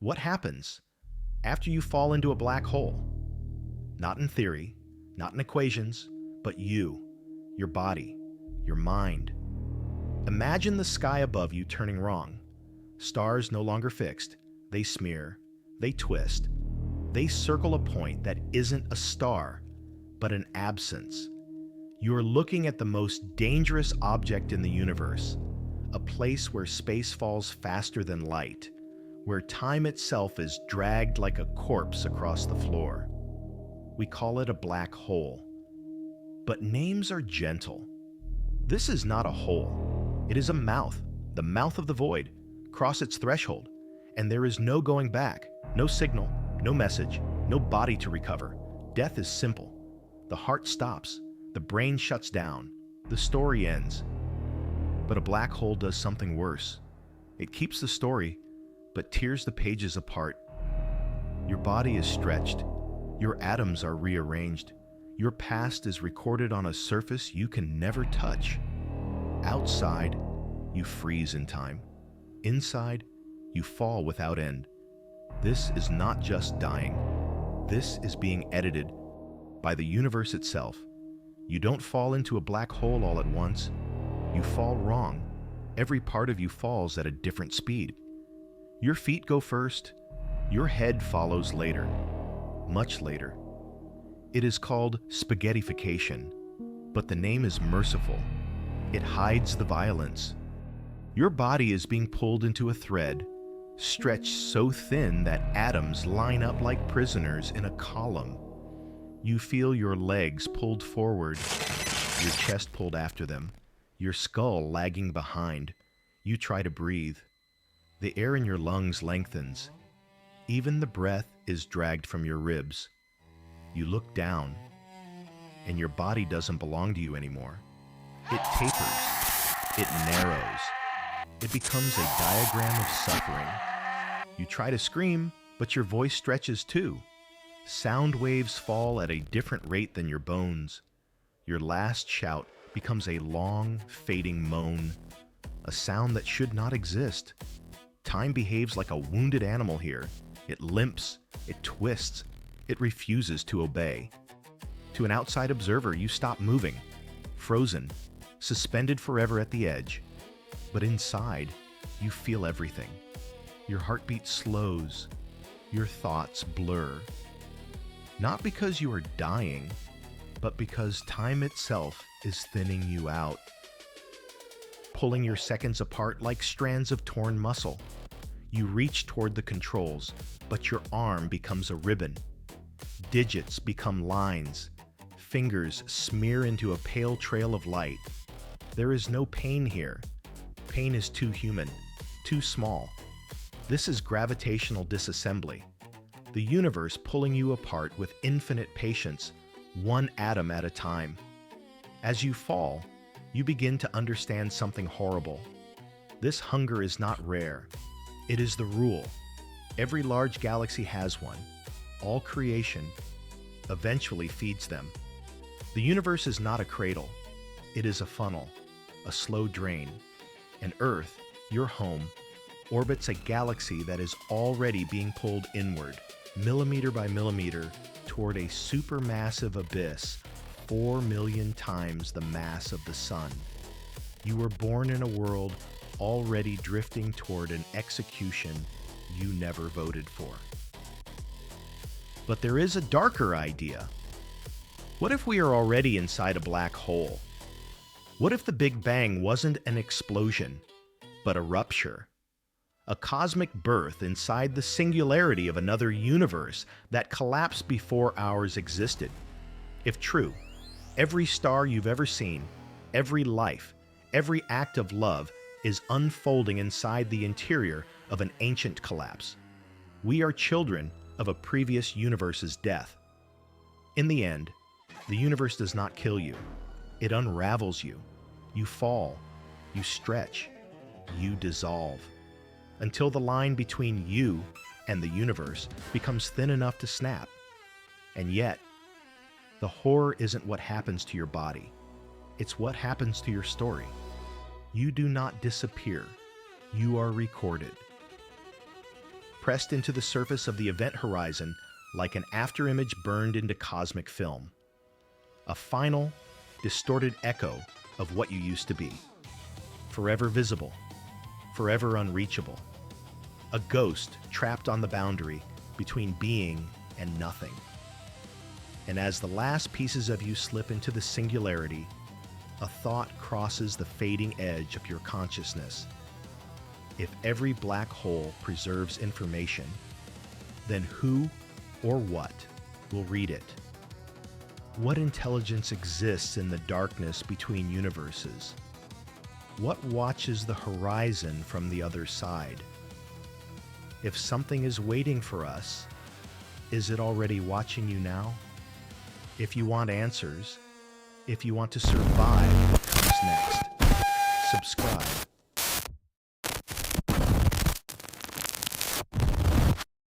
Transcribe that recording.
What happens after you fall into a black hole? Not in theory, not in equations, but you, your body, your mind. Imagine the sky above you turning wrong. Stars no longer fixed. They smear, they twist, they circle a point that isn't a star, but an absence. You're looking at the most dangerous object in the universe, a place where space falls faster than light, where time itself is dragged like a corpse across the floor. We call it a black hole. But names are gentle. This is not a hole. It is a mouth, the mouth of the void. Cross its threshold, and there is no going back, no signal, no message, no body to recover. Death is simple. The heart stops, the brain shuts down, the story ends. But a black hole does something worse. It keeps the story, but tears the pages apart. Your body is stretched. Your atoms are rearranged. Your past is recorded on a surface you can never touch. Outside, you freeze in time. Inside, you fall without end. This is not just dying. This is being edited by the universe itself. You don't fall into a black hole all at once. You fall wrong. Every part of you falls at a different speed. Your feet go first. Your head follows later. Much later. It is called spaghettification, but the name is merciful. It hides the violence. Your body is being pulled into a thread, stretched so thin that atoms line up like prisoners in a column. You feel your legs pulled forward, your chest pulled after them, your skull lagging behind. You try to breathe. The air in your lungs lengthens. Even the breath is dragged from your ribs. You look down, and your body doesn't belong to you anymore. It tapers. It narrows. It becomes a diagram of suffering. You try to scream, but your voice stretches too. Sound waves fall at a different rate than your bones. Your last shout becomes a long, fading moan, a sound that should not exist. Time behaves like a wounded animal here. It limps, it twists, it refuses to obey. To an outside observer, you stop moving, frozen, suspended forever at the edge. But inside, you feel everything. Your heartbeat slows. Your thoughts blur. Not because you are dying, but because time itself is thinning you out, pulling your seconds apart like strands of torn muscle. You reach toward the controls, but your arm becomes a ribbon. Digits become lines. Fingers smear into a pale trail of light. There is no pain here. Pain is too human, too small. This is gravitational disassembly. The universe pulling you apart with infinite patience, one atom at a time. As you fall, you begin to understand something horrible. This hunger is not rare. It is the rule. Every large galaxy has one. All creation eventually feeds them. The universe is not a cradle. It is a funnel, a slow drain. And Earth, your home, orbits a galaxy that is already being pulled inward, millimeter by millimeter, toward a supermassive abyss 4 million times the mass of the Sun. You were born in a world already drifting toward an execution you never voted for. But there is a darker idea. What if we are already inside a black hole? What if the Big Bang wasn't an explosion, but a rupture? A cosmic birth inside the singularity of another universe that collapsed before ours existed. If true, every star you've ever seen, every life, every act of love is unfolding inside the interior of an ancient collapse. We are children of a previous universe's death. In the end, the universe does not kill you. It unravels you. You fall, you stretch, you dissolve, until the line between you and the universe becomes thin enough to snap. And yet, the horror isn't what happens to your body. It's what happens to your story. You do not disappear. You are recorded. pressed into the surface of the event horizon like an afterimage burned into cosmic film. A final, distorted echo of what you used to be. Forever visible, forever unreachable. A ghost trapped on the boundary between being and nothing. And as the last pieces of you slip into the singularity, a thought crosses the fading edge of your consciousness. If every black hole preserves information, then who or what will read it? What intelligence exists in the darkness between universes? What watches the horizon from the other side? If something is waiting for us, is it already watching you now? If you want answers, if you want to survive what comes next, subscribe.